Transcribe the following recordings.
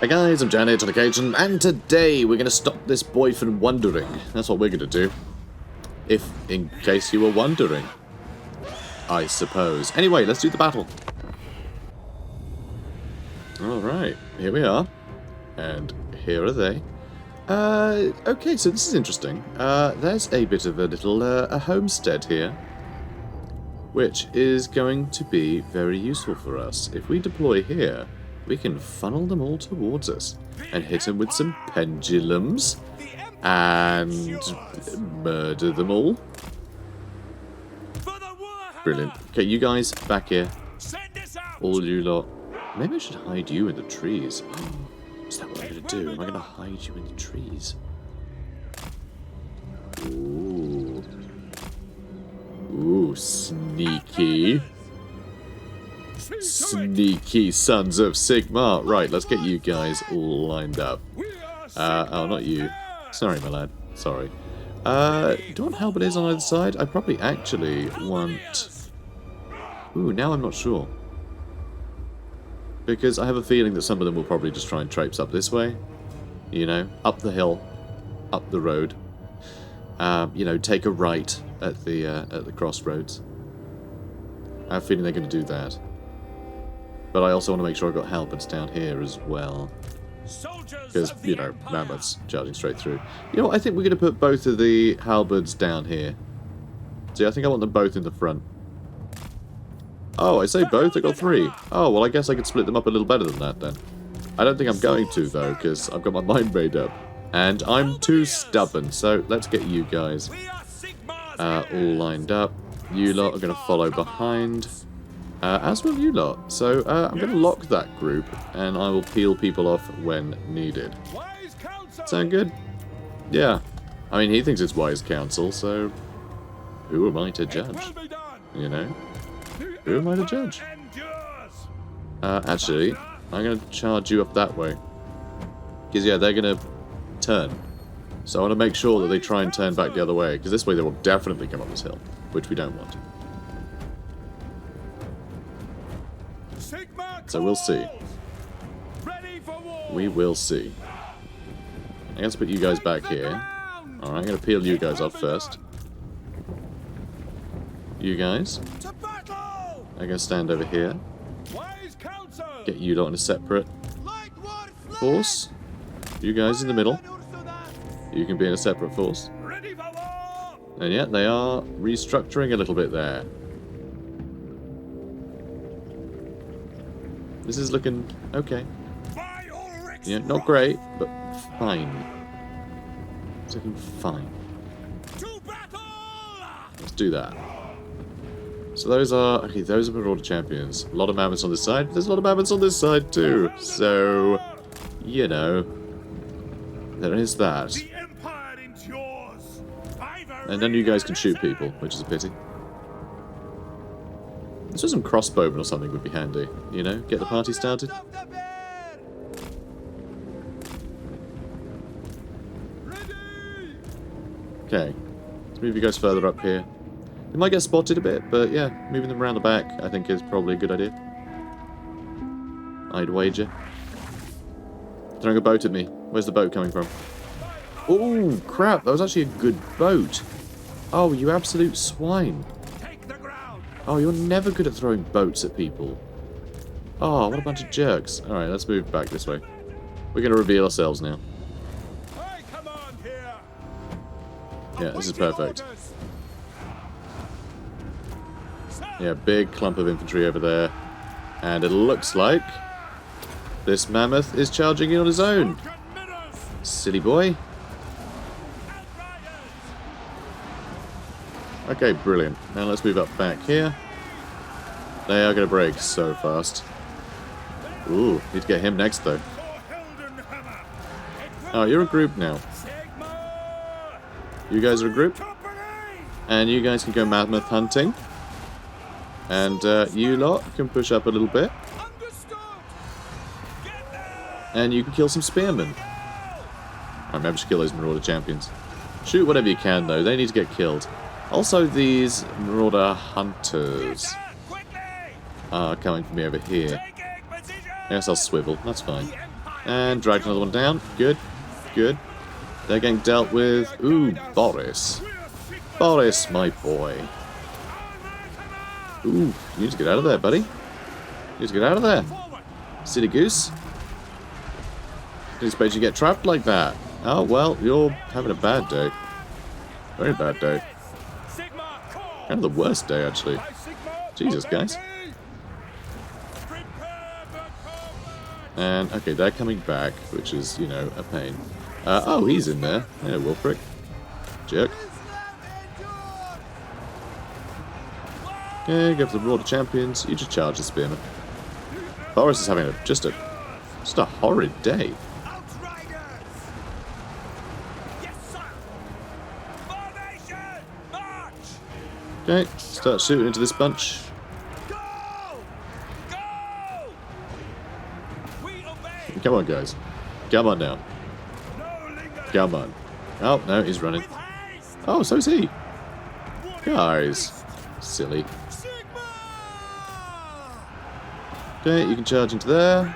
Hey guys, I'm JanetOnOccasion, and today we're going to stop this boy from wandering. That's what we're going to do. If, in case you were wondering. I suppose. Anyway, let's do the battle. Alright, here we are. And here are they. Okay, so this is interesting. There's a bit of a little a homestead here, which is going to be very useful for us. If we deploy here, we can funnel them all towards us and hit them with some pendulums and murder them all. Brilliant. Okay, you guys back here. All you lot. Maybe I should hide you in the trees. Is that what I'm going to do? Am I going to hide you in the trees? Ooh. Ooh, sneaky. Sneaky sons of Sigma. Right, let's get you guys all lined up. Oh, not you. Sorry, my lad. Sorry. Do you want halberdiers on either side? I probably actually want... Ooh, now I'm not sure. Because I have a feeling that some of them will probably just try and traipse up this way. You know, up the hill. Up the road. You know, take a right at the crossroads. I have a feeling they're going to do that. But I also want to make sure I've got halberds down here as well. Because, you know, mammoths charging straight through. You know what, I think we're going to put both of the halberds down here. See, I think I want them both in the front. Oh, I say both? I got three. Oh, well, I guess I could split them up a little better than that, then. I don't think I'm going to, though, because I've got my mind made up. And I'm too stubborn, so let's get you guys all lined up. You lot are going to follow behind. As will you lot. So I'm going to lock that group, and I will peel people off when needed. Sound good? Yeah. I mean, he thinks it's wise counsel, so who am I to judge? You know? Who am I to judge? Actually, I'm going to charge you up that way. Because, yeah, they're going to turn. So I want to make sure that they try and turn back the other way, because this way they will definitely come up this hill, which we don't want. So we'll see. We will see. I guess put you guys back here. Alright, I'm going to peel you guys off first. You guys. I'm going to stand over here. Get you lot in a separate force. You guys in the middle. You can be in a separate force. And yet they are restructuring a little bit there. This is looking okay. Yeah, not great, but fine. It's looking fine. Let's do that. So those are... Okay, those are Marauder champions. A lot of mammoths on this side. There's a lot of mammoths on this side too. So, you know, there is that. And then you guys can shoot people, which is a pity. This was some crossbowmen or something would be handy, you know? Get the party started. Okay. Let's move you guys further up here. They might get spotted a bit, but yeah, moving them around the back I think is probably a good idea. I'd wager. Throwing a boat at me. Where's the boat coming from? Oh, crap. That was actually a good boat. Oh, you absolute swine. Oh, you're never good at throwing boats at people. Oh, what a bunch of jerks. Alright, let's move back this way. We're going to reveal ourselves now. Yeah, this is perfect. Yeah, big clump of infantry over there. And it looks like this mammoth is charging in on his own. Silly boy. Okay, brilliant. Now let's move up back here. They are going to break so fast. Ooh, need to get him next though. Oh, you're a group now. You guys are a group. And you guys can go mammoth hunting. And you lot can push up a little bit. And you can kill some spearmen. I maybe should kill those Marauder champions. Shoot whatever you can though, they need to get killed. Also, these Marauder hunters are coming for me over here. I guess I'll swivel, that's fine. And dragged another one down. Good. Good. They're getting dealt with. Ooh, Boris. Boris, my boy. Ooh, you need to get out of there, buddy. You need to get out of there. Silly goose. Didn't expect you to get trapped like that. Oh, well, you're having a bad day. Very bad day. Kind of the worst day, actually. Jesus, guys. And, okay, they're coming back, which is, you know, a pain. Oh, he's in there. Yeah, Wilfric. Jerk. Okay, go for the Marauders Champions. You just charge the Spearman. Boris is having just a horrid day. Okay, start shooting into this bunch. Come on, guys. Come on now. Come on. Oh, no, he's running. Oh, so is he. Guys. Silly. Okay, you can charge into there.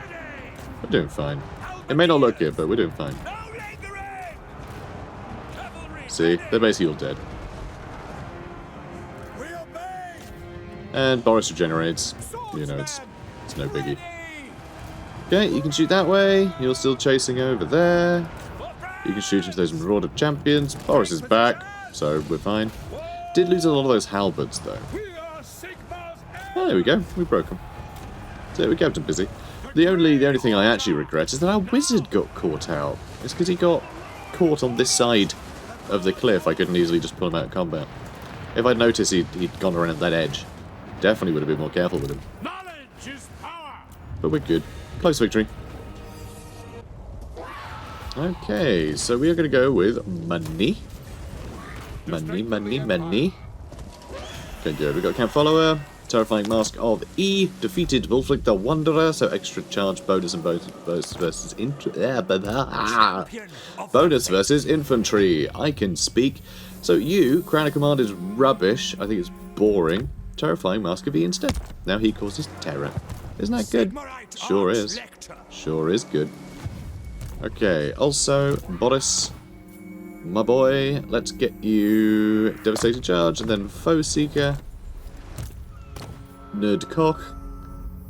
We're doing fine. It may not look good, but we're doing fine. See, they're basically all dead. And Boris regenerates. You know, it's no biggie. Okay, you can shoot that way. You're still chasing over there. You can shoot into those Marauder Champions. Boris is back, so we're fine. Did lose a lot of those halberds, though. Oh, there we go. We broke them. So we kept him busy. The only thing I actually regret is that our wizard got caught out. It's because he got caught on this side of the cliff. I couldn't easily just pull him out of combat. If I'd noticed he'd gone around that edge, definitely would have been more careful with him. But we're good. Close victory. Okay, so we are going to go with money. Money, money, money. Okay, good. We've got Camp Follower. Terrifying Mask of E. Defeated Wulfric the Wanderer. So extra charge bonus and bonus versus bonus versus infantry. I can speak. So you, Crown of Command is rubbish. I think it's boring. Terrifying Mask of E instead. Now he causes terror. Isn't that good? Sure is. Sure is good. Okay, also, Boris, my boy, let's get you Devastating Charge, and then Foe Seeker. Nerdcock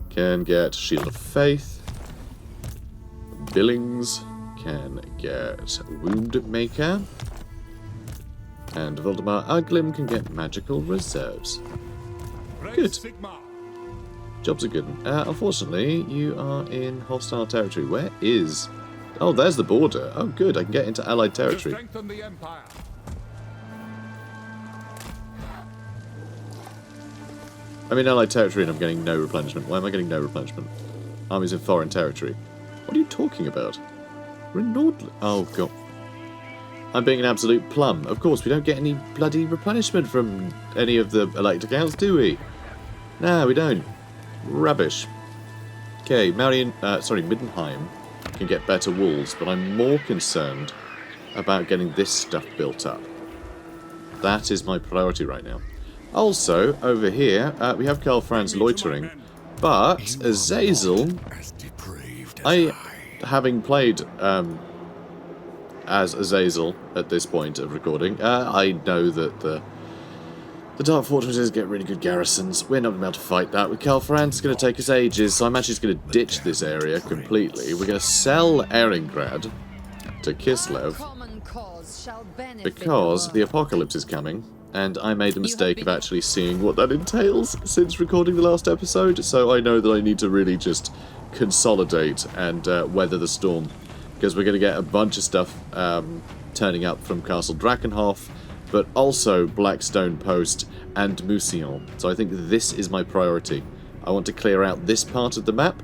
can get Shield of Faith. Billings can get Wound Maker. And Voldemar Uglim can get Magical Reserves. Good. Jobs are good. Unfortunately, you are in hostile territory. Where is... Oh, there's the border. Oh, good. I can get into allied territory. I'm in allied territory and I'm getting no replenishment. Why am I getting no replenishment? Armies in foreign territory. What are you talking about? We're in Nord... Oh, God. I'm being an absolute plum. Of course, we don't get any bloody replenishment from any of the elect accounts, do we? No, we don't. Rubbish. Okay, Middenheim can get better walls, but I'm more concerned about getting this stuff built up. That is my priority right now. Also, over here, we have Karl Franz loitering, but Azazel, having played as Azazel at this point of recording, I know that the Dark Fortresses get really good garrisons. We're not going to be able to fight that. With Karl Franz, it's going to take us ages, so I'm actually just going to ditch this area completely. We're going to sell Eringrad to Kislev because the apocalypse is coming, and I made the mistake of actually seeing what that entails since recording the last episode, so I know that I need to really just consolidate and weather the storm, because we're going to get a bunch of stuff turning up from Castle Drakenhof, but also Blackstone Post and Mousillon. So I think this is my priority. I want to clear out this part of the map,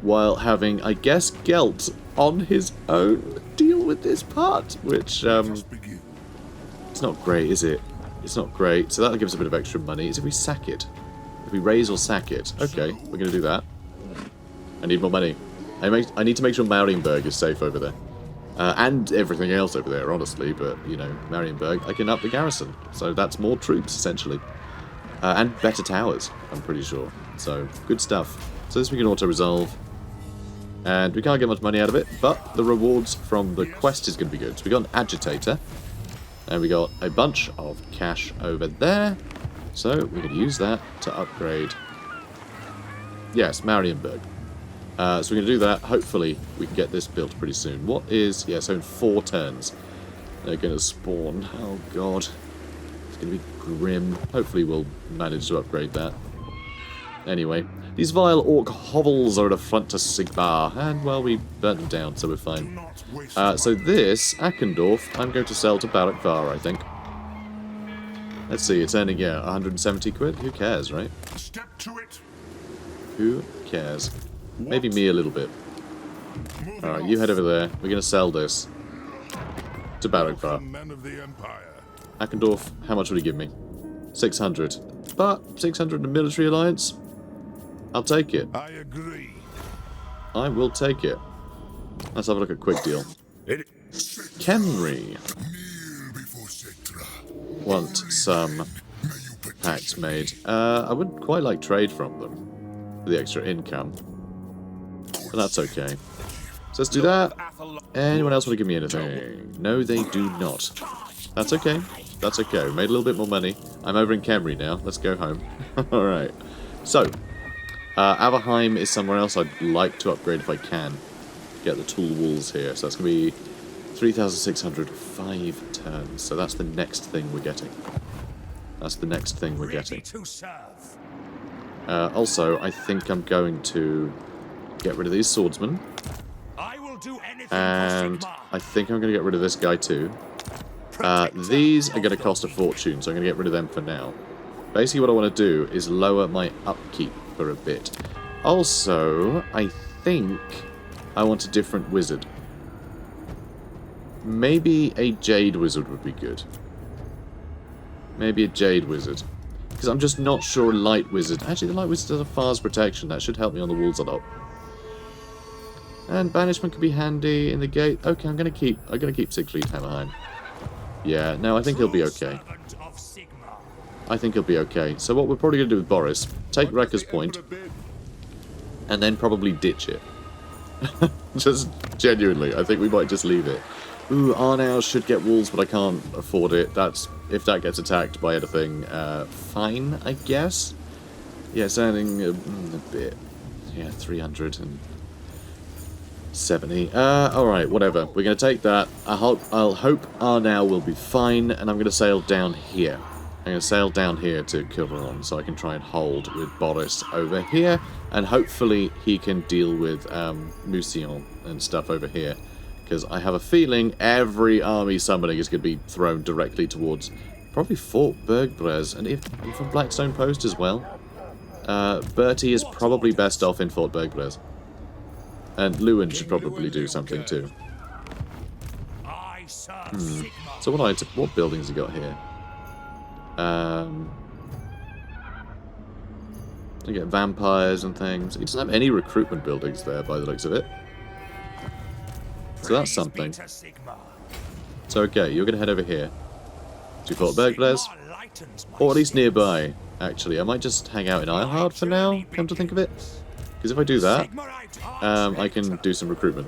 while having, I guess, Gelt on his own deal with this part, which, it's not great, is it? It's not great, so that'll give us a bit of extra money. Is if we sack it. If we raise or sack it. Okay, we're going to do that. I need more money. I need to make sure Marienburg is safe over there. And everything else over there, honestly, but, you know, Marienburg, I can up the garrison. So that's more troops, essentially. And better towers, I'm pretty sure. So, good stuff. So this we can auto-resolve. And we can't get much money out of it, but the rewards from the quest is going to be good. So we got an agitator, and we got a bunch of cash over there. So we can use that to upgrade. Yes, Marienburg. So we're going to do that. Hopefully we can get this built pretty soon. What is... Yeah, so in 4 turns they're going to spawn. Oh god. It's going to be grim. Hopefully we'll manage to upgrade that. Anyway, these vile orc hovels are an affront to Sigmar. And, well, we burnt them down, so we're fine. So this, Akendorf, I'm going to sell to Barak Var, I think. Let's see, it's earning, yeah, 170 quid. Who cares, right? Step to it. Who cares? Maybe me a little bit. Alright, you head over there. We're going to sell this to Barak Var. Akendorf, how much would he give me? 600. But 600 in a military alliance? I'll take it. I agree. I will take it. Let's have a look at quick deal. Kenry. Want some packs made. I would quite like trade from them for the extra income. But that's okay. So let's do that. Anyone else want to give me anything? No, they do not. That's okay. That's okay. We made a little bit more money. I'm over in Kenry now. Let's go home. Alright. So, Averheim is somewhere else I'd like to upgrade if I can. Get the tool walls here. So that's going to be 3,600, 5 turns. So that's the next thing we're getting. That's the next thing we're getting. Also, I think I'm going to get rid of these swordsmen. And I think I'm going to get rid of this guy too. These are going to cost a fortune, so I'm going to get rid of them for now. Basically what I want to do is lower my upkeep for a bit. Also, I think I want a different wizard. Maybe a Jade Wizard would be good. Maybe a Jade Wizard. Because I'm just not sure a Light Wizard... Actually, the Light Wizard has a fast protection. That should help me on the walls a lot. And Banishment could be handy in the gate. Okay, I'm gonna keep Siegfried Hammerheim. Yeah, no, I think he'll be okay. I think he'll be okay. So what we're probably going to do with Boris, take Wrecker's Point, and then probably ditch it. Just genuinely, I think we might just leave it. Ooh, Arnau should get walls, but I can't afford it. That's if that gets attacked by anything, fine, I guess. Yeah, it's earning a bit. Yeah, 370. Alright, whatever. We're going to take that. I'll hope Arnau will be fine, and I'm going to sail down here. I'm going to sail down here to Quiberon, so I can try and hold with Boris over here, and hopefully he can deal with Mousillon and stuff over here. Because I have a feeling every army summoning is going to be thrown directly towards probably Fort Bergbrez, and from Blackstone Post as well. Bertie is probably best off in Fort Bergbrez. And Lewin should probably do something too. So what buildings have you got here? You get vampires and things. He doesn't have any recruitment buildings there by the looks of it. So that's something. So okay, you're going to head over here to Fort Bergblez, or at least nearby. Actually, I might just hang out in Eilhard for now, come to think of it. Because if I do that, I can do some recruitment.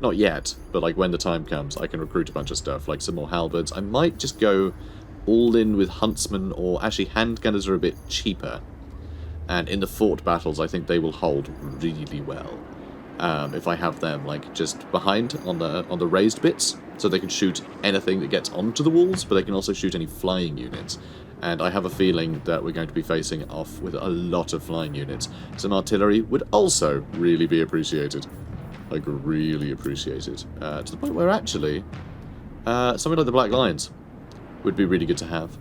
Not yet, but like when the time comes, I can recruit a bunch of stuff, like some more halberds. I might just go all in with huntsmen, or actually handgunners are a bit cheaper. And in the fort battles, I think they will hold really well. If I have them like just behind on the raised bits, so they can shoot anything that gets onto the walls, but they can also shoot any flying units. And I have a feeling that we're going to be facing off with a lot of flying units. Some artillery would also really be appreciated. Like, really appreciated. To the point where actually, something like the Black Lions would be really good to have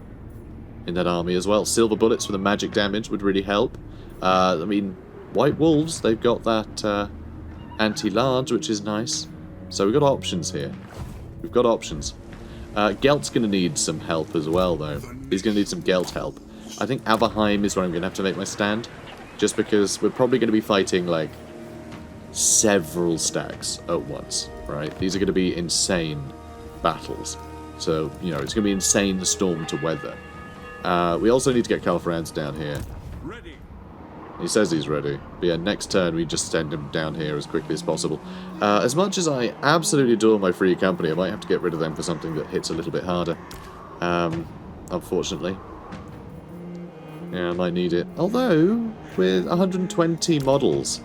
in that army as well. Silver bullets for the magic damage would really help. I mean, White Wolves, they've got that anti-large, which is nice. So we've got options here. We've got options. Gelt's going to need some help as well, though. He's going to need some Gelt help. I think Averheim is where I'm going to have to make my stand. Just because we're probably going to be fighting, like, several stacks at once, right? These are going to be insane battles. So, you know, it's going to be insane the storm to weather. We also need to get Karl Franz down here. He says he's ready. But yeah, next turn we just send him down here as quickly as possible. As much as I absolutely adore my free company, I might have to get rid of them for something that hits a little bit harder. Unfortunately. Yeah, I might need it. Although, with 120 models,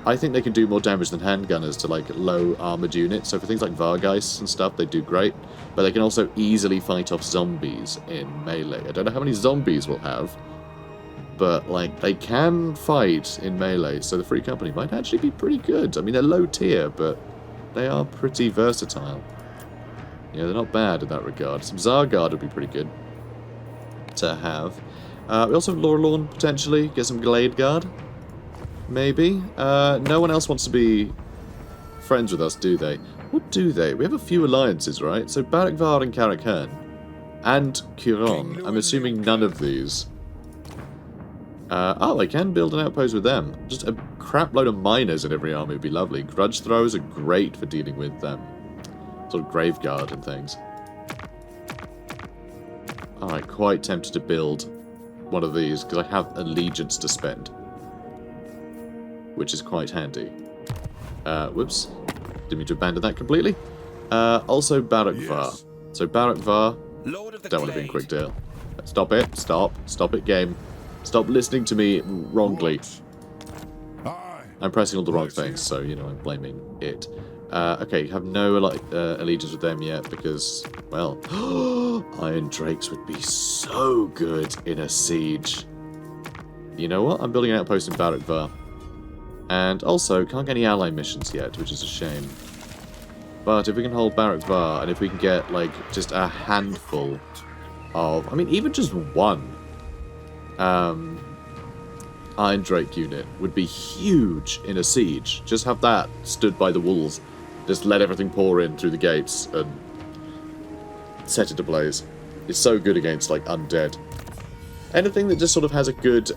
I think they can do more damage than handgunners to, like, low armoured units. So for things like Vargeists and stuff, they do great. But they can also easily fight off zombies in melee. I don't know how many zombies we'll have. But, like, they can fight in melee, so the free company might actually be pretty good. I mean, they're low tier, but they are pretty versatile. Yeah, they're not bad in that regard. Some Zargard would be pretty good to have. We also have Lorelorn, potentially. Get some Glade Guard. Maybe. No one else wants to be friends with us, do they? What do they? We have a few alliances, right? So Barakvar and Karakhan. And Curon. I'm assuming none of these. Oh, I can build an outpost with them. Just a crap load of miners in every army would be lovely. Grudge throws are great for dealing with sort of Graveguard and things. I'm quite tempted to build one of these, because I have allegiance to spend. Which is quite handy. Whoops. Didn't mean to abandon that completely. Also Barakvar. Yes. So Barakvar, don't want to be in quick deal. Stop it. Stop. Stop it, game. Stop listening to me wrongly. I'm pressing all the wrong things, so, you know, I'm blaming it. Okay, have no allegiance with them yet, because, well, Iron Drakes would be so good in a siege. You know what? I'm building an outpost in Barakvar. And also, can't get any ally missions yet, which is a shame. But if we can hold Barakvar, and if we can get, like, just a handful of... I mean, even just one... Iron Drake unit would be huge in a siege. Just have that stood by the walls. Just let everything pour in through the gates and set it ablaze. It's so good against, like, undead. Anything that just sort of has a good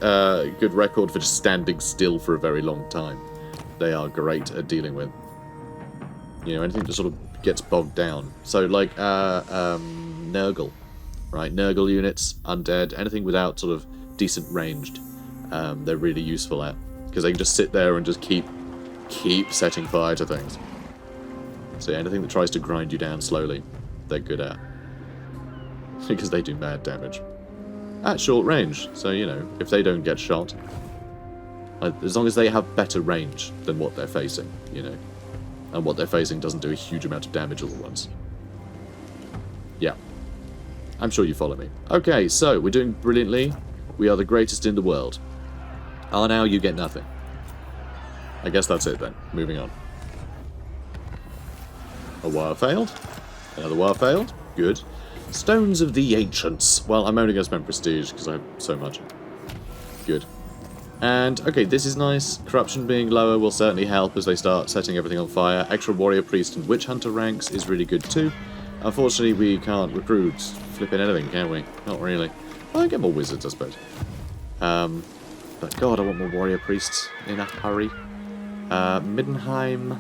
good record for just standing still for a very long time, they are great at dealing with. You know, anything that sort of gets bogged down. So, like, Nurgle. Right, Nurgle units, undead, anything without sort of decent ranged, they're really useful at, because they can just sit there and just keep setting fire to things. So yeah, anything that tries to grind you down slowly, they're good at, because they do mad damage at short range. So, you know, if they don't get shot, as long as they have better range than what they're facing, you know, and what they're facing doesn't do a huge amount of damage all at once. Yeah, I'm sure you follow me. Okay, so we're doing brilliantly. We are the greatest in the world. Oh, now you get nothing. I guess that's it then. Moving on. A wire failed. Another wire failed. Good. Stones of the Ancients. Well, I'm only going to spend prestige because I have so much. Good. And, okay, this is nice. Corruption being lower will certainly help as they start setting everything on fire. Extra Warrior Priest and Witch Hunter ranks is really good too. Unfortunately, we can't recruit flipping anything, can we? Not really. Well, I get more wizards, I suppose. But God, I want more warrior priests in a hurry. Middenheim.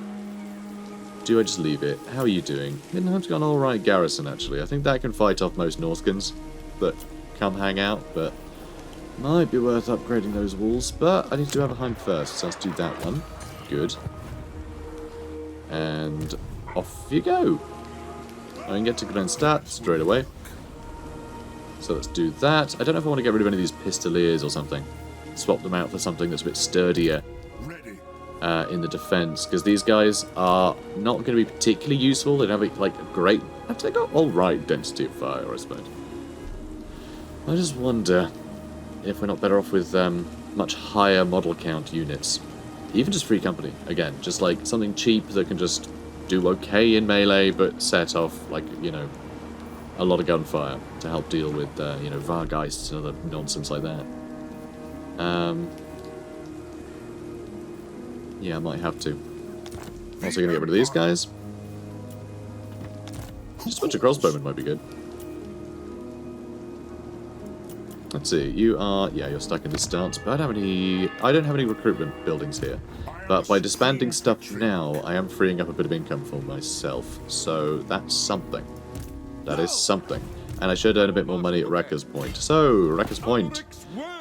Do I just leave it? How are you doing? Middenheim's got an alright garrison, actually. I think that can fight off most Norskins that come hang out, but might be worth upgrading those walls. But I need to do Everheim first, so let's do that one. Good. And off you go. I can get to Grenstadt straight away. So let's do that. I don't know if I want to get rid of any of these Pistoliers or something. Swap them out for something that's a bit sturdier in the defense, because these guys are not going to be particularly useful. They don't have, like, a great... They got alright density of fire, I suppose. I just wonder if we're not better off with much higher model count units. Even just free company, again. Just, like, something cheap that can just do okay in melee, but set off, like, you know, a lot of gunfire to help deal with, you know, Vargeists and other nonsense like that. Yeah, I might have to. Also going to get rid of these guys. Just a bunch of crossbowmen might be good. Let's see, you are... Yeah, you're stuck in the stance, but I don't have any recruitment buildings here. But by disbanding stuff now, I am freeing up a bit of income for myself. So that's something. That is something. And I should earn a bit more money at Wrecker's Point. So, Wrecker's Point.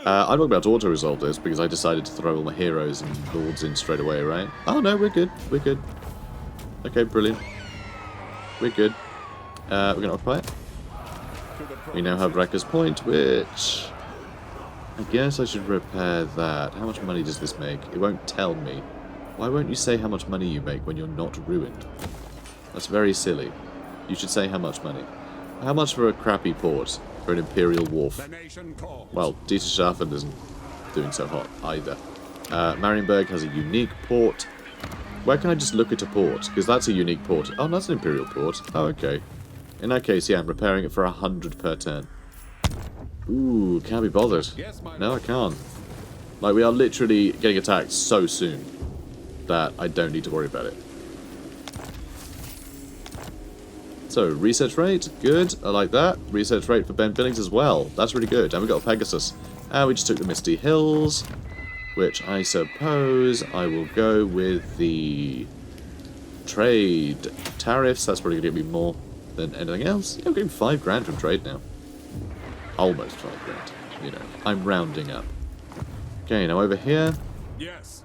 I'm not about to auto-resolve this because I decided to throw all my heroes and lords in straight away, right? Oh no, we're good. We're good. Okay, brilliant. We're good. We're going to occupy it. We now have Wrecker's Point, which... I guess I should repair that. How much money does this make? It won't tell me. Why won't you say how much money you make when you're not ruined? That's very silly. You should say how much money. How much for a crappy port? For an Imperial wharf? Well, Dieterschaffen isn't doing so hot either. Marienburg has a unique port. Where can I just look at a port? Because that's a unique port. Oh, that's an Imperial port. Oh, okay. In that case, yeah, I'm repairing it for 100 per turn. Ooh, can't be bothered. No, I can't. Like, we are literally getting attacked so soon that I don't need to worry about it. So, research rate, good, I like that. Research rate for Ben Billings as well, that's really good. And we got a Pegasus. And we just took the Misty Hills, which I suppose I will go with the trade tariffs. That's probably going to give me more than anything else. Yeah, I'm getting 5 grand from trade now. Almost 5 grand, you know. I'm rounding up. Okay, now over here. Yes.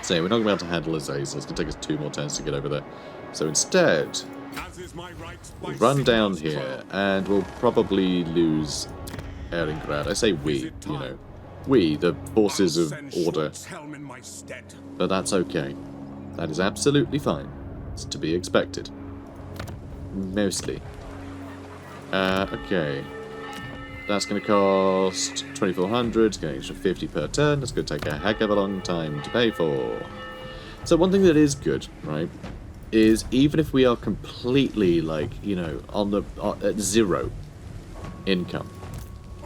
So we're not going to be able to handle Azazel. It's going to take us 2 more turns to get over there. So instead, we'll run down here, and we'll probably lose Ehrengrad. I say we, you know. We, the forces of order. But that's okay. That is absolutely fine. It's to be expected. Mostly. Okay. That's going to cost 2,400. It's going to extra 50 per turn. That's going to take a heck of a long time to pay for. So one thing that is good, right, is even if we are completely, like, you know, on the at 0 income,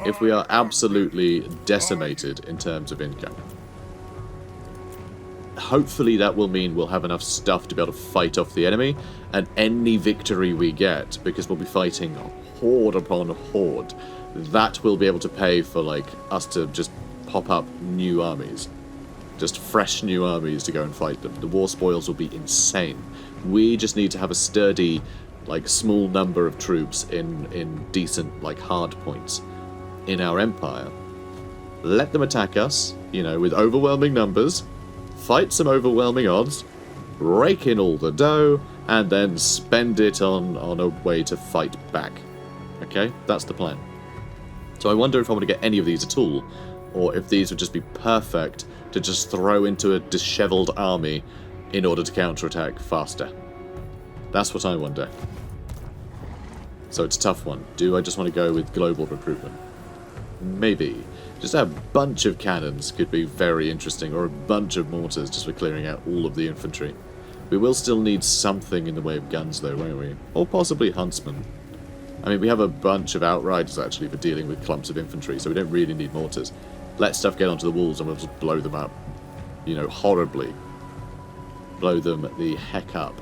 if we are absolutely decimated in terms of income, hopefully that will mean we'll have enough stuff to be able to fight off the enemy, and any victory we get, because we'll be fighting horde upon horde, that will be able to pay for, like, us to just pop up new armies. Just fresh new armies to go and fight them. The war spoils will be insane. We just need to have a sturdy, like, small number of troops in decent, like, hard points in our empire. Let them attack us, you know, with overwhelming numbers, fight some overwhelming odds, rake in all the dough, and then spend it on a way to fight back. Okay? That's the plan. So I wonder if I want to get any of these at all, or if these would just be perfect to just throw into a disheveled army in order to counterattack faster. That's what I wonder. So it's a tough one. Do I just want to go with global recruitment? Maybe. Just a bunch of cannons could be very interesting, or a bunch of mortars just for clearing out all of the infantry. We will still need something in the way of guns though, won't we? Or possibly huntsmen. I mean, we have a bunch of outriders actually for dealing with clumps of infantry, so we don't really need mortars. Let stuff get onto the walls and we'll just blow them up. You know, horribly. Blow them the heck up.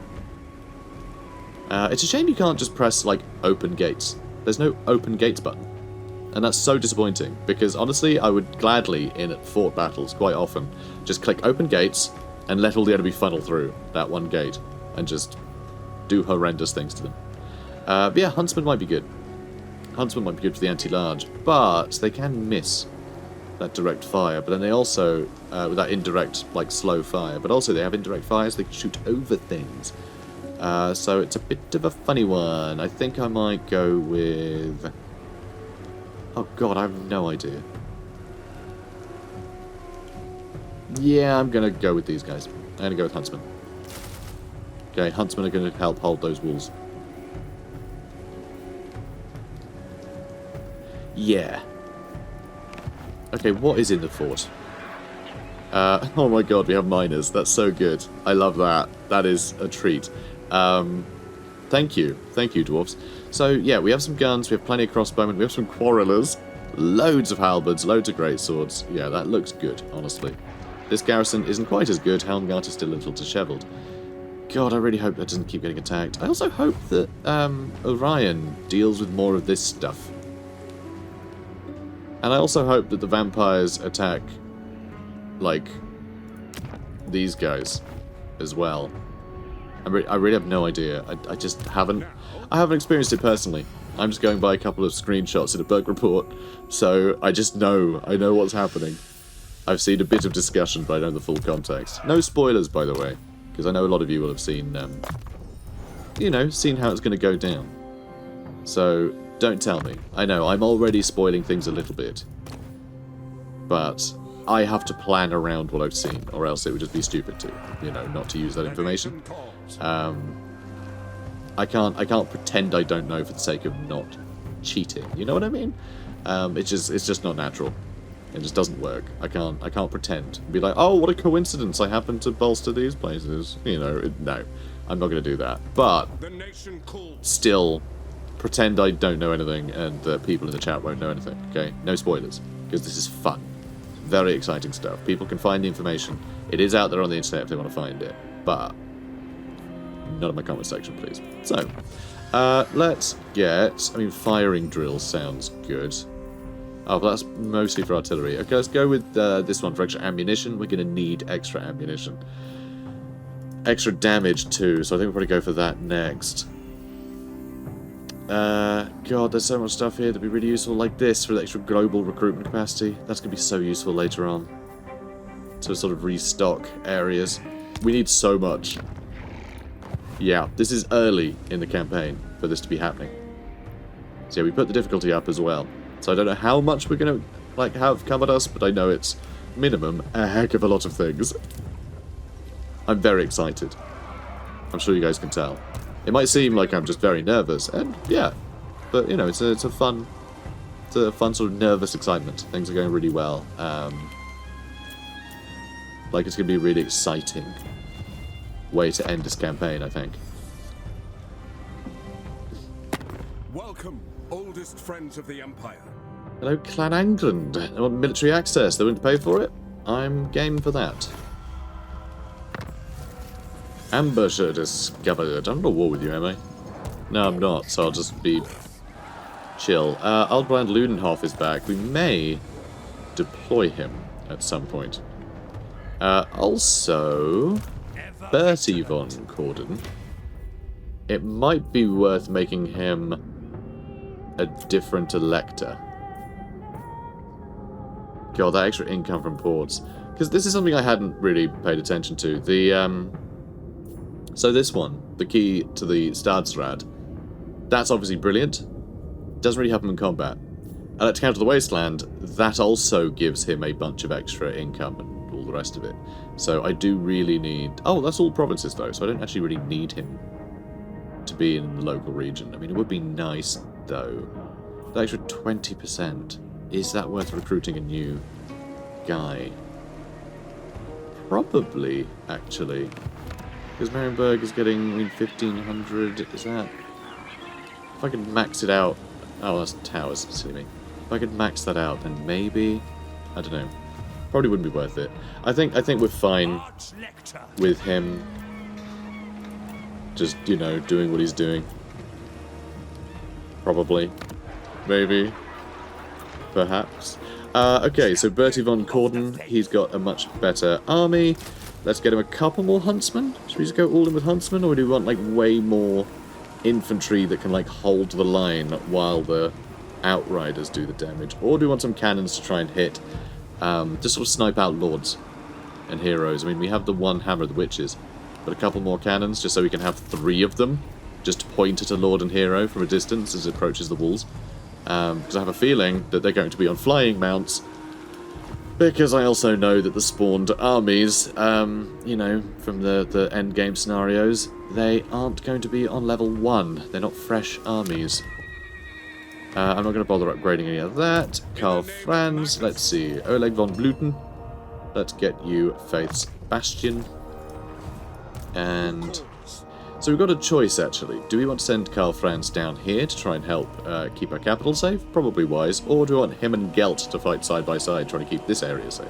It's a shame you can't just press, like, open gates. There's no open gates button. And that's so disappointing, because honestly, I would gladly, in fort battles, quite often, just click open gates and let all the enemy funnel through that one gate and just do horrendous things to them. But yeah, Huntsman might be good. Huntsman might be good for the anti-large, but they can miss that direct fire. But then they also, with that indirect, like, slow fire, but also they have indirect fires, they can shoot over things. So it's a bit of a funny one. I think I might go with... Oh god, I have no idea. Yeah, I'm going to go with these guys. I'm going to go with Huntsman. Okay, Huntsman are going to help hold those walls. Yeah. Okay, what is in the fort? Oh my god, we have miners. That's so good. I love that. That is a treat. Thank you. Thank you, dwarves. So, yeah, we have some guns, we have plenty of crossbowmen, we have some quarrelers, loads of halberds, loads of greatswords. Yeah, that looks good, honestly. This garrison isn't quite as good. Helmgart is still a little dishevelled. God, I really hope that doesn't keep getting attacked. I also hope that Orion deals with more of this stuff. And I also hope that the vampires attack, like, these guys as well. I really have no idea. I just haven't... I haven't experienced it personally. I'm just going by a couple of screenshots in a bug report, so I just know. I know what's happening. I've seen a bit of discussion, but I know the full context. No spoilers, by the way, because I know a lot of you will have seen, you know, seen how it's going to go down. So, don't tell me. I know, I'm already spoiling things a little bit. But I have to plan around what I've seen, or else it would just be stupid to, you know, not to use that information. I can't pretend I don't know for the sake of not cheating. You know what I mean? It's just not natural. It just doesn't work. I can't pretend. Be like, oh, what a coincidence! I happen to bolster these places. You know, no, I'm not going to do that. But still, pretend I don't know anything, and that people in the chat won't know anything. Okay, no spoilers, because this is fun, very exciting stuff. People can find the information. It is out there on the internet if they want to find it, but not in my comment section, please. So, let's get... I mean, firing drills sounds good. Oh, but that's mostly for artillery. Okay, let's go with this one for extra ammunition. We're going to need extra ammunition. Extra damage, too, so I think we'll probably go for that next. God, there's so much stuff here that'd be really useful, like this, for the extra global recruitment capacity. That's going to be so useful later on. To sort of restock areas. We need so much. Yeah, this is early in the campaign for this to be happening. So yeah, we put the difficulty up as well. So I don't know how much we're going to like have come at us, but I know it's minimum a heck of a lot of things. I'm very excited. I'm sure you guys can tell. It might seem like I'm just very nervous, and yeah, but you know, it's a fun sort of nervous excitement. Things are going really well. Like it's going to be a really exciting way to end this campaign, I think. Welcome, oldest friends of the Empire. Hello, Clan England. They want military access. They wouldn't pay for it. I'm game for that. Ambusher discovered. I'm not at war with you, am I? No, I'm not, so I'll just be chill. Aldbrand Ludenhof is back. We may deploy him at some point. Also, Bertie von Corden. It might be worth making him a different elector. God, that extra income from ports. Because this is something I hadn't really paid attention to. So this one, the key to the Stadsrad, that's obviously brilliant. Doesn't really help him in combat. And at Count of the Wasteland, that also gives him a bunch of extra income and all the rest of it. So I do really need... Oh, that's all provinces though, so I don't actually really need him to be in the local region. I mean, it would be nice though. The extra 20%. Is that worth recruiting a new guy? Probably, actually. Because Marienburg is getting, I mean, 1,500. Is that... If I could max it out... Oh, that's towers, silly me. If I could max that out, then maybe... I don't know. Probably wouldn't be worth it. I think we're fine with him just, you know, doing what he's doing. Probably. Maybe. Perhaps. Okay, so Bertie von Corden, he's got a much better army. Let's get him a couple more huntsmen. Should we just go all in with huntsmen, or do we want, like, way more infantry that can, like, hold the line while the outriders do the damage? Or do we want some cannons to try and hit, just sort of snipe out lords and heroes? I mean, we have the one Hammer of the Witches, but a couple more cannons, just so we can have 3 of them, just to point at a lord and hero from a distance as it approaches the walls. Because I have a feeling that they're going to be on flying mounts, because I also know that the spawned armies, you know, from the endgame scenarios, they aren't going to be on level 1. They're not fresh armies. I'm not going to bother upgrading any of that. Karl Franz, let's see. Oleg von Bluten. Let's get you Faith's Bastion. And... so we've got a choice, actually. Do we want to send Karl Franz down here to try and help keep our capital safe? Probably wise. Or do we want him and Gelt to fight side by side, trying to keep this area safe?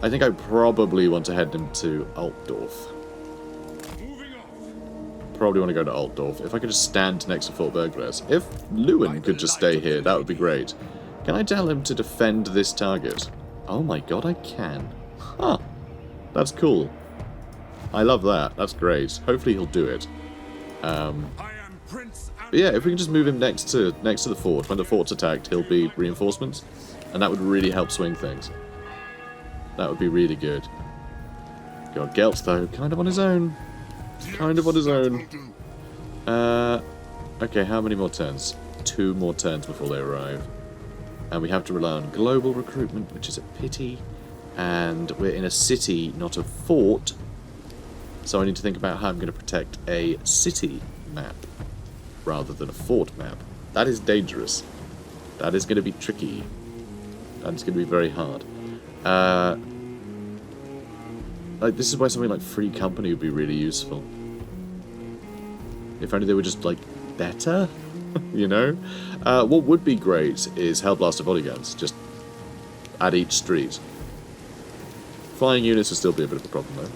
I think I probably want to head him to Altdorf. Probably want to go to Altdorf. If I could just stand next to Fort Bergres. If Lewin could just stay here, that would be great. Can I tell him to defend this target? Oh my god, I can. Huh. That's cool. I love that. That's great. Hopefully he'll do it. I am Prince. But yeah, if we can just move him next to the fort, when the fort's attacked, he'll be reinforcements, and that would really help swing things. That would be really good. God, Gelt though, kind of on his own. Kind of on his own. Okay, how many more turns? 2 more turns before they arrive. And we have to rely on global recruitment, which is a pity. And we're in a city, not a fort. So I need to think about how I'm going to protect a city map rather than a fort map. That is dangerous. That is going to be tricky. That is going to be very hard. Like, this is why something like Free Company would be really useful. If only they were just, like, better, you know? What would be great is Hellblaster bodyguns, just at each street. Flying units would still be a bit of a problem, though.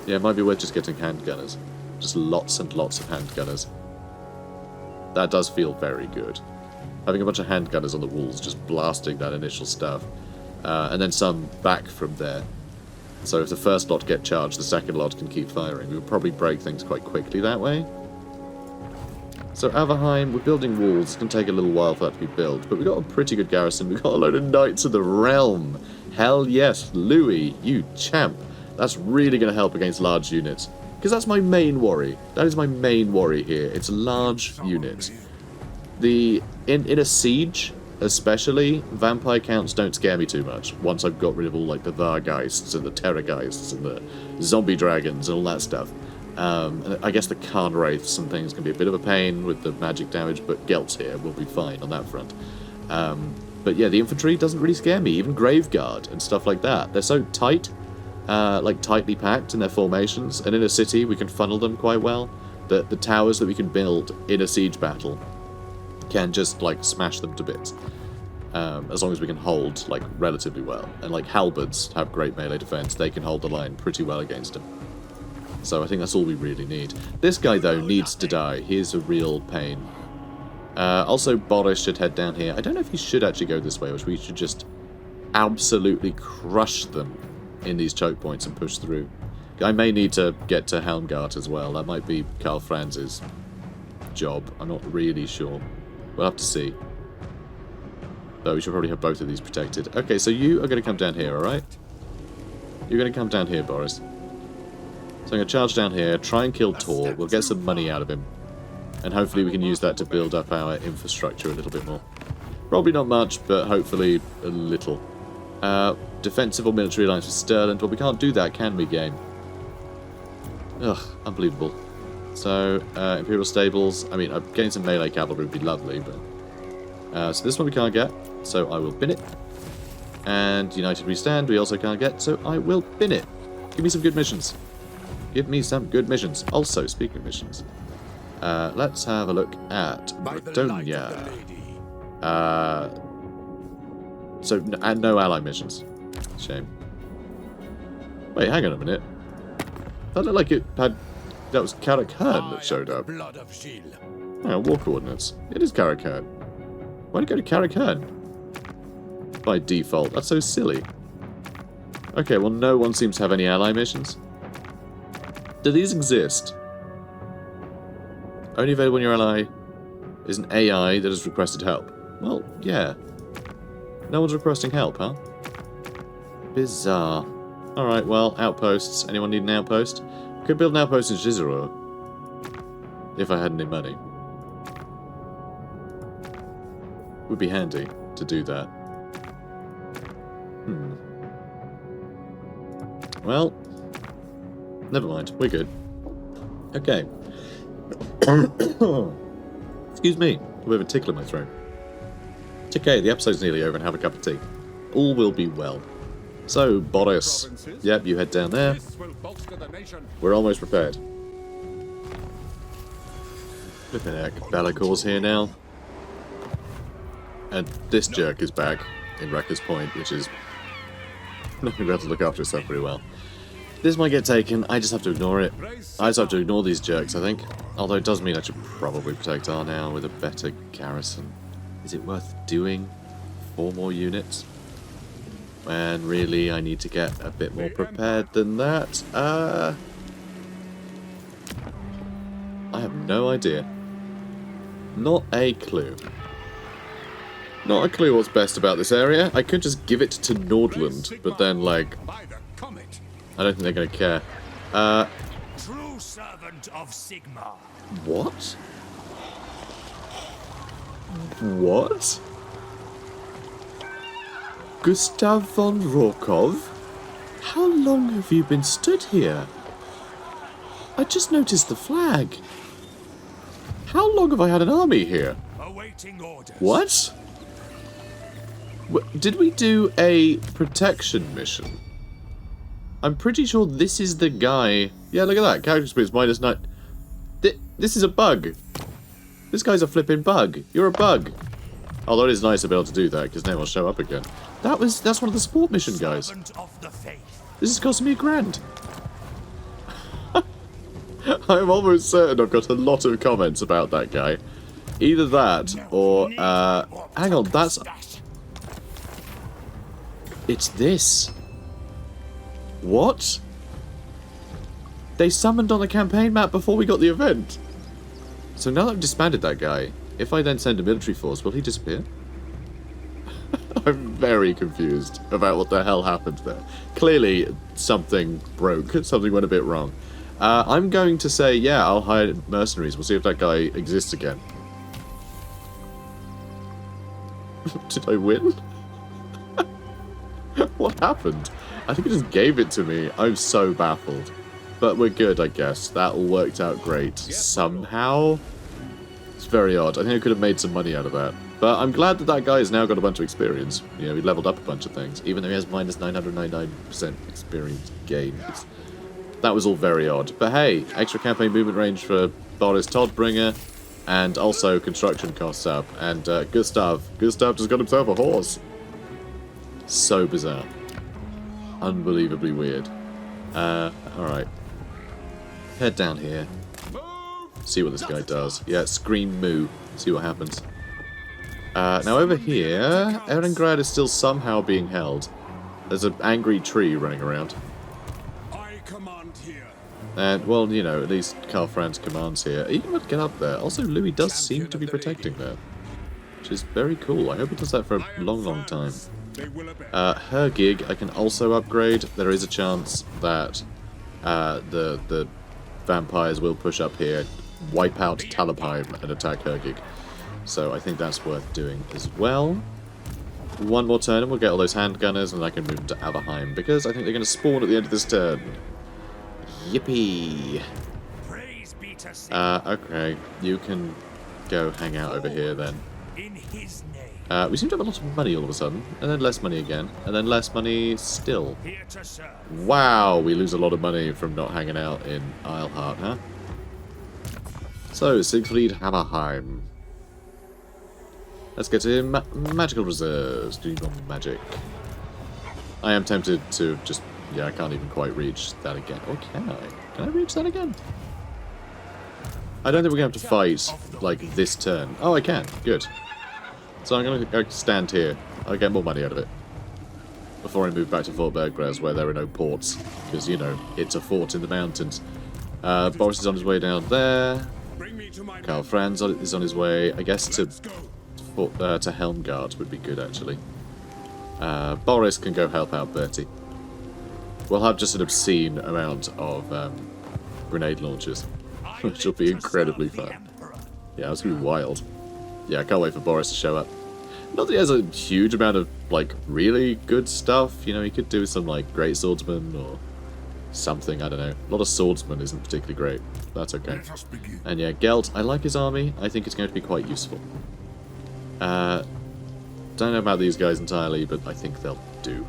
Yeah, it might be worth just getting handgunners. Just lots and lots of handgunners. That does feel very good. Having a bunch of handgunners on the walls, just blasting that initial stuff. And then some back from there. So if the first lot get charged, the second lot can keep firing. We would probably break things quite quickly that way. So Averheim, we're building walls. It's going to take a little while for that to be built. But we've got a pretty good garrison. We've got a load of Knights of the Realm. Hell yes, Louis, you champ. That's really going to help against large units. Because that's my main worry. That is my main worry here. It's large units. In a siege, especially, vampire counts don't scare me too much. Once I've got rid of all like the Vargeists and the Terrorgeists and the zombie dragons and all that stuff. And I guess the Khan Wraiths and things can be a bit of a pain with the magic damage, but Gelt's here. We'll be fine on that front. But yeah, the infantry doesn't really scare me. Even Graveguard and stuff like that. They're so tight. Like tightly packed in their formations, and in a city we can funnel them quite well. The towers that we can build in a siege battle can just like smash them to bits, as long as we can hold like relatively well. And like halberds have great melee defense; they can hold the line pretty well against them. So I think that's all we really need. This guy though needs to die. He is a real pain. Also, Boris should head down here. I don't know if he should actually go this way, or we should just absolutely crush them in these choke points and push through. I may need to get to Helmgart as well. That might be Karl Franz's job. I'm not really sure. We'll have to see. Though we should probably have both of these protected. Okay, so you are going to come down here, alright? You're going to come down here, Boris. So I'm going to charge down here, try and kill Tor. We'll get some money out of him. And hopefully we can use that to build up our infrastructure a little bit more. Probably not much, but hopefully a little. Defensive or military alliance with Stirland. Well, we can't do that, can we, game? Ugh, unbelievable. So, Imperial Stables. I mean, getting some melee cavalry would be lovely, but... so this one we can't get, so I will bin it. And United We Stand we also can't get, so I will bin it. Give me some good missions. Give me some good missions. Also, speaking of missions, let's have a look at Bredonia. And no ally missions. Shame. Wait, hang on a minute. That looked like it had... That was Karakhan that showed up. Oh, war coordinates. It is Karakhan. Why did it go to Karakhan? By default. That's so silly. Okay, well, no one seems to have any ally missions. Do these exist? Only available when your ally is an AI that has requested help. Well, yeah. No one's requesting help, huh? Bizarre. Alright, well, outposts. Anyone need an outpost? Could build an outpost in Jizero. If I had any money. Would be handy to do that. Well, never mind. We're good. Okay. Excuse me. A bit of a tickle in my throat. It's okay, the episode's nearly over and have a cup of tea. All will be well. So, Boris. Yep, you head down there. We're almost prepared. Flipping heck, Bellacor's here now. And this jerk is back in Wrecker's Point, which is not going to be able to look after itself very well. This might get taken, I just have to ignore it. I just have to ignore these jerks, I think. Although it does mean I should probably protect R now with a better garrison. Is it worth doing 4 more units? And really, I need to get a bit more prepared than that. I have no idea. Not a clue. Not a clue what's best about this area. I could just give it to Nordland, but then, like, I don't think they're going to care. True servant of Sigma. What? What? Gustav von Rokov? How long have you been stood here? I just noticed the flag. How long have I had an army here? Awaiting orders. What? Did we do a protection mission? I'm pretty sure this is the guy. Yeah, look at that. Character experience -9. This is a bug. This guy's a flipping bug. You're a bug. Although it is nice to be able to do that, because then he'll show up again. That's one of the support mission guys. Servant of the faith. This is costing me £1,000. I'm almost certain I've got a lot of comments about that guy. Either that, or, hang on, that's... It's this. What? They summoned on the campaign map before we got the event. So now that I've disbanded that guy, if I then send a military force, will he disappear? I'm very confused about what the hell happened there. Clearly, something broke. Something went a bit wrong. I'm going to say, yeah, I'll hire mercenaries. We'll see if that guy exists again. Did I win? What happened? I think it just gave it to me. I'm so baffled. But we're good, I guess. That all worked out great. Somehow? It's very odd. I think I could have made some money out of that. But I'm glad that that guy has now got a bunch of experience. You know, he leveled up a bunch of things. Even though he has minus 999% experience gained. That was all very odd. But hey, extra campaign movement range for Boris Toddbringer. And also construction costs up. And Gustav just got himself a horse. So bizarre. Unbelievably weird. Alright. Head down here. See what this guy does. Yeah, scream moo. See what happens. Now over here, Erengrad is still somehow being held. There's an angry tree running around. I command here. And, well, you know, at least Karl Franz commands here. You can get up there. Also, Louis does seem to be protecting there. Which is very cool. I hope he does that for a long, long time. Her gig I can also upgrade. There is a chance that the vampires will push up here, wipe out Talabheim, and attack her gig. So I think that's worth doing as well. One more turn and we'll get all those handgunners and I can move them to Averheim because I think they're going to spawn at the end of this turn. Yippee! Praise be to Sigma. Okay, you can go hang out over here then. In his name. We seem to have a lot of money all of a sudden, and then less money again, and then less money still. Here to serve. Wow, we lose a lot of money from not hanging out in Isleheart, huh? So, Siegfried Hammerheim. Let's get to magical reserves. Do you want magic? I am tempted to just... Yeah, I can't even quite reach that again. Or can I? Can I reach that again? I don't think we're going to have to fight, like, this turn. Oh, I can. Good. So I'm going to stand here. I'll get more money out of it. Before I move back to Fort Bergraz, where there are no ports. Because, you know, it's a fort in the mountains. Boris is on his way down there. Karl Franz is on his way, I guess, to Helmgard would be good, actually. Boris can go help out Bertie. We'll have just an obscene amount of grenade launchers, which will be incredibly fun. Yeah, it's going to be wild. Yeah, I can't wait for Boris to show up. Not that he has a huge amount of, like, really good stuff. You know, he could do some, like, great swordsman or something, I don't know. A lot of swordsman isn't particularly great. That's okay. And yeah, Gelt, I like his army. I think it's going to be quite useful. Don't know about these guys entirely, but I think they'll do.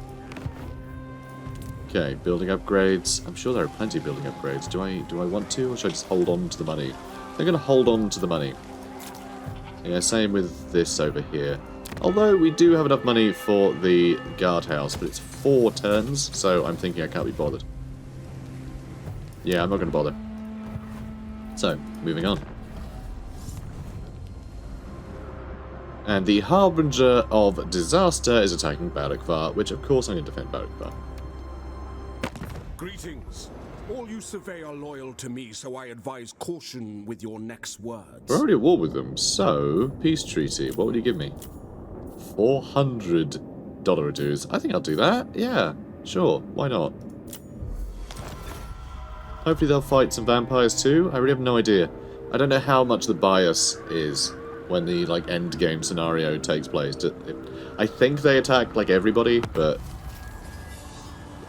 Okay, building upgrades. I'm sure there are plenty of building upgrades. Do I want to, or should I just hold on to the money? I'm going to hold on to the money. Yeah, same with this over here. Although we do have enough money for the guardhouse, but it's 4 turns, so I'm thinking I can't be bothered. Yeah, I'm not going to bother. So, moving on. And the Harbinger of Disaster is attacking Barakvar, which of course I'm going to defend Barakvar. Greetings. All you survey are loyal to me, so I advise caution with your next words. We're already at war with them, so peace treaty. What would you give me? $400 dues. I think I'll do that. Yeah, sure. Why not? Hopefully they'll fight some vampires too. I really have no idea. I don't know how much the bias is when the like end game scenario takes place. I think they attack like everybody, but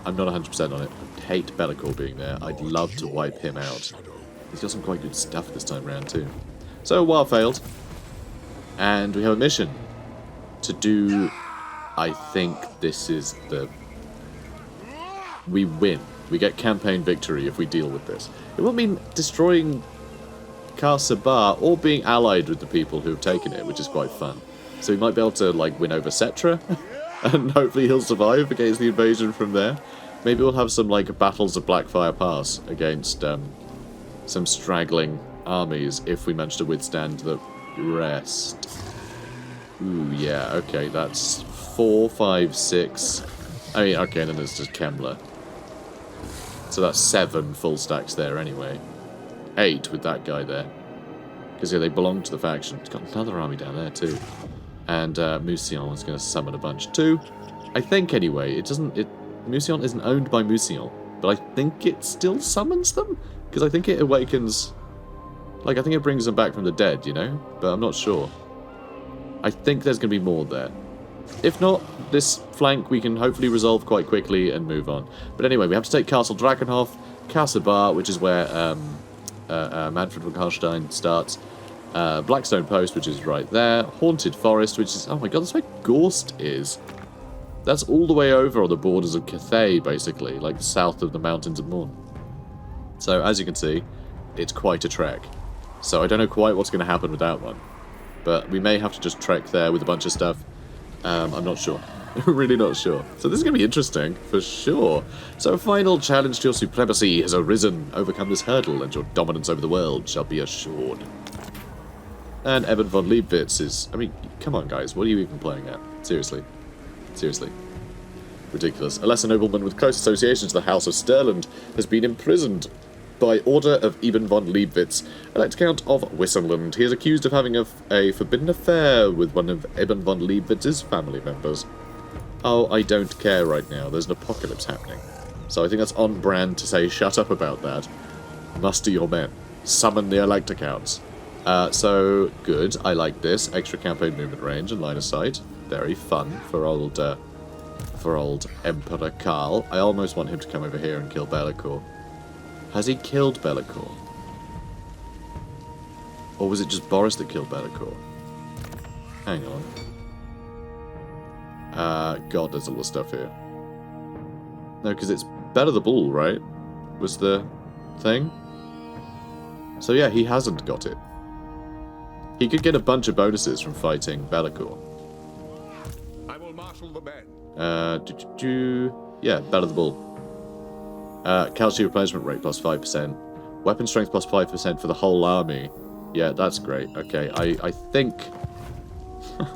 I'm not 100% on it. I hate Bellicor being there. I'd love to wipe him out. He's got some quite good stuff this time around too. So war failed, and we have a mission to do. I think this is the. We win. We get campaign victory if we deal with this. It won't mean destroying Karsabar or being allied with the people who have taken it, which is quite fun. So we might be able to like win over Cetra, and hopefully he'll survive against the invasion from there. Maybe we'll have some like battles of Blackfire Pass against some straggling armies if we manage to withstand the rest. Ooh, yeah, okay, that's 4, 5, 6. I mean, okay, and then there's just Kemmler. So that's 7 full stacks there anyway. 8 with that guy there. Because yeah, they belong to the faction. It's got another army down there too. And Mousillon is going to summon a bunch too. I think anyway, Mousillon isn't owned by Mousillon, but I think it still summons them? Because I think it awakens... Like, I think it brings them back from the dead, you know? But I'm not sure. I think there's going to be more there. If not, this flank we can hopefully resolve quite quickly and move on. But anyway, we have to take Castle Drakenhof, Kassabar, which is where Manfred von Karstein starts, Blackstone Post, which is right there, Haunted Forest, which is... Oh my god, that's where Gorst is. That's all the way over on the borders of Cathay, basically, like south of the Mountains of Morn. So, as you can see, it's quite a trek. So I don't know quite what's going to happen with that one. But we may have to just trek there with a bunch of stuff. I'm not sure. Really not sure. So this is going to be interesting, for sure. So a final challenge to your supremacy has arisen. Overcome this hurdle, and your dominance over the world shall be assured. And Eben von Leibwitz is... I mean, come on, guys. What are you even playing at? Seriously. Seriously. Ridiculous. A lesser nobleman with close association to the House of Stirland has been imprisoned by order of Eben von Leibwitz, elect Count of Wissenland. He is accused of having a forbidden affair with one of Eben von Leibwitz's family members. Oh, I don't care right now. There's an apocalypse happening. So I think that's on brand to say shut up about that. Muster your men. Summon the elect counts. So, good. I like this. Extra campaign movement range and line of sight. Very fun for old Emperor Karl. I almost want him to come over here and kill Bellicor. Has he killed Bellicor? Or was it just Boris that killed Bellicor? Hang on. God, there's a lot of stuff here. No, because it's Better the Bull, right? Was the thing? So yeah, he hasn't got it. He could get a bunch of bonuses from fighting Bellicor. I will marshal the men. Yeah, Better the Bull. Casualty replenishment rate plus 5%. Weapon strength plus 5% for the whole army. Yeah, that's great. Okay, I think...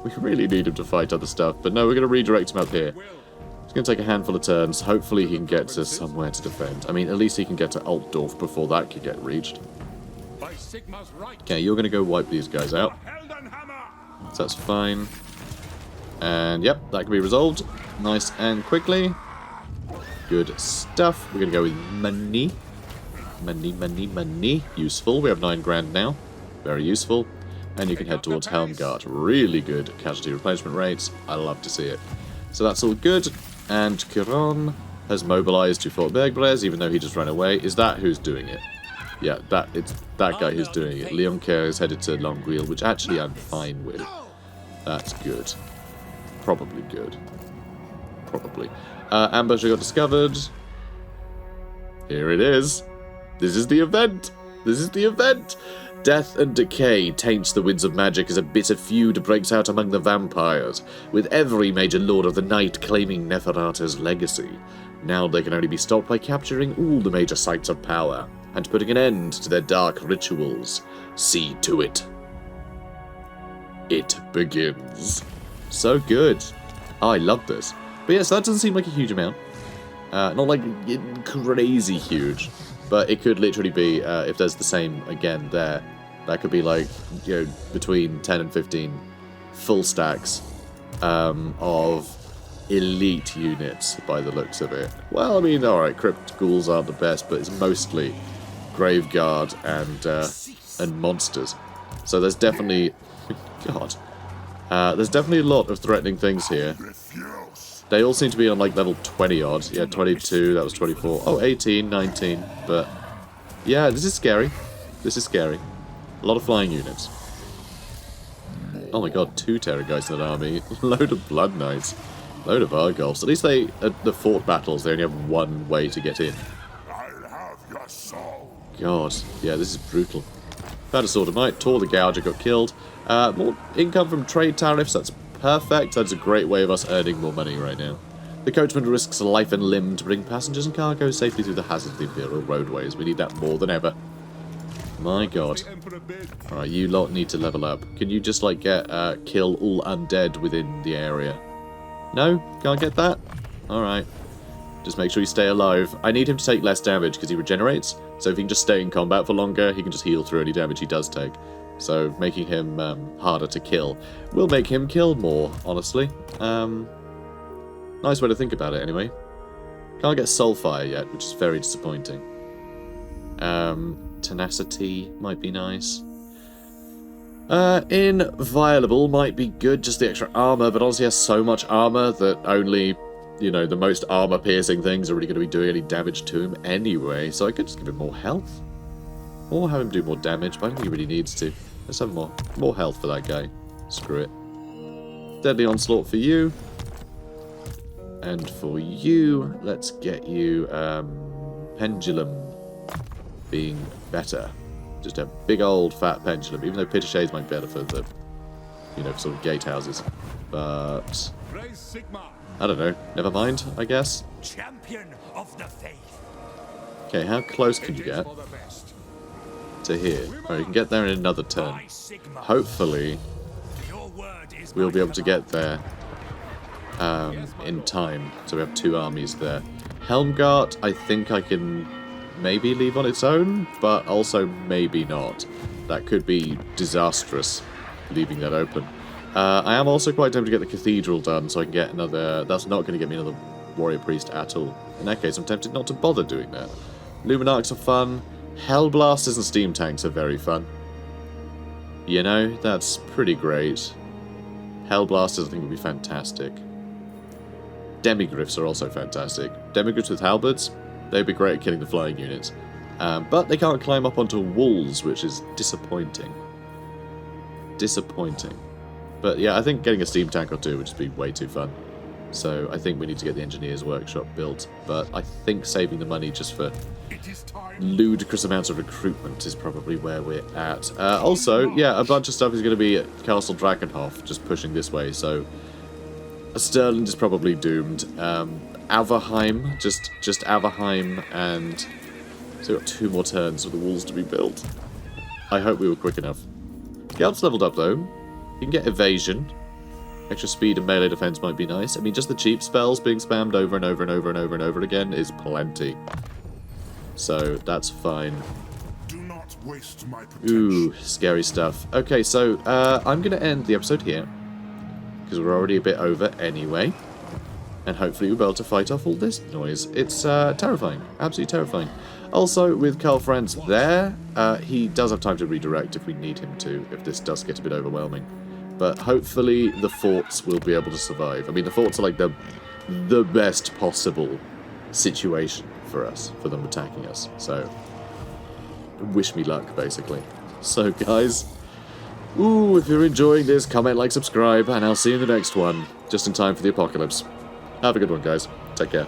we really need him to fight other stuff. But no, we're going to redirect him up here. It's going to take a handful of turns. Hopefully he can get to somewhere to defend. I mean, at least he can get to Altdorf before that could get reached. Okay, you're going to go wipe these guys out. So that's fine. And yep, that can be resolved. Nice and quickly. Good stuff. We're going to go with money. Money. Useful. We have 9 grand now. Very useful. And you can head towards Helmgart. Really good casualty replenishment rates. I love to see it. So that's all good. And Kiron has mobilized to Fort Bergbrez, even though he just ran away. Is that who's doing it? Yeah, it's that guy who's doing it. Leoncaire is headed to Longueuil, which actually I'm fine with. That's good. Probably good. Probably. Ambusher got discovered. Here it is. This is the event. This is the event. Death and decay taints the winds of magic as a bitter feud breaks out among the vampires, with every major lord of the night claiming Neferata's legacy. Now they can only be stopped by capturing all the major sites of power, and putting an end to their dark rituals. See to it. it begins. So good. Oh, I love this. But yeah, so that doesn't seem like a huge amount. Not like crazy huge, but it could literally be, if there's the same again there, that could be like, you know, between 10 and 15 full stacks of elite units by the looks of it. Well, I mean, alright, Crypt Ghouls aren't the best, but it's mostly Graveguard and monsters. So there's definitely... God. There's definitely a lot of threatening things here. They all seem to be on like level 20 odd. Yeah, 22, that was 24. Oh, 18, 19. But yeah, this is scary. This is scary. A lot of flying units. Oh my god, 2 Terrorgeists in an army. Load of Blood Knights. Load of Argolfs. At least they, at the fort battles, they only have one way to get in. God, yeah, this is brutal. Found a Sword of Might, tore the Gouger, got killed. More income from trade tariffs, that's perfect. That's a great way of us earning more money right now. The coachman risks life and limb to bring passengers and cargo safely through the hazards of the Imperial roadways. We need that more than ever. My god. Alright, you lot need to level up. Can you just, like, get, kill all undead within the area? No? Can't get that? Alright. Just make sure you stay alive. I need him to take less damage because he regenerates. So if he can just stay in combat for longer, he can just heal through any damage he does take. So making him harder to kill will make him kill more, honestly. Nice way to think about it, anyway. Can't get Soulfire yet, which is very disappointing. Tenacity might be nice. Inviolable might be good, just the extra armor, but honestly has so much armor that only, you know, the most armor-piercing things are really going to be doing any damage to him anyway, so I could just give him more health. Or have him do more damage, but I don't think he really needs to. Let's have more health for that guy. Screw it. Deadly Onslaught for you. And for you, let's get you Pendulum being better. Just a big old fat pendulum, even though Pitochet's might be better for the, you know, sort of gatehouses. But I don't know. Never mind, I guess. Champion of the faith. Okay, how close can you get to here? Oh, you can get there in another turn. Hopefully, we'll be able to get there in time. So we have 2 armies there. Helmgart, I think I can maybe leave on its own, but also maybe not. That could be disastrous, leaving that open. I am also quite tempted to get the Cathedral done, so I can get another... That's not going to get me another Warrior Priest at all. In that case, I'm tempted not to bother doing that. Luminarchs are fun. Hellblasters and Steam Tanks are very fun. You know, that's pretty great. Hellblasters I think would be fantastic. Demigryphs are also fantastic. Demigryphs with halberds, they'd be great at killing the flying units. But they can't climb up onto walls, which is disappointing. Disappointing. But yeah, I think getting a steam tank or 2 would just be way too fun. So I think we need to get the Engineers Workshop built. But I think saving the money just for ludicrous amounts of recruitment is probably where we're at. Also, yeah, a bunch of stuff is going to be at Castle Drakenhof, just pushing this way. So Stirland is probably doomed. Averheim, just Averheim, and so we've got 2 more turns for the walls to be built. I hope we were quick enough. Geld's leveled up though. You can get evasion. Extra speed and melee defense might be nice. I mean, just the cheap spells being spammed over and over and over and over and over again is plenty. So that's fine. Do not waste my potential. Ooh, scary stuff. Okay, so I'm going to end the episode here, because we're already a bit over anyway. And hopefully we'll be able to fight off all this noise. It's terrifying. Absolutely terrifying. Also, with Karl Franz there, he does have time to redirect if we need him to, if this does get a bit overwhelming. But hopefully the forts will be able to survive. I mean, the forts are like the best possible situation for us, for them attacking us. So, wish me luck, basically. So, guys, if you're enjoying this, comment, like, subscribe, and I'll see you in the next one, just in time for the apocalypse. Have a good one, guys. Take care.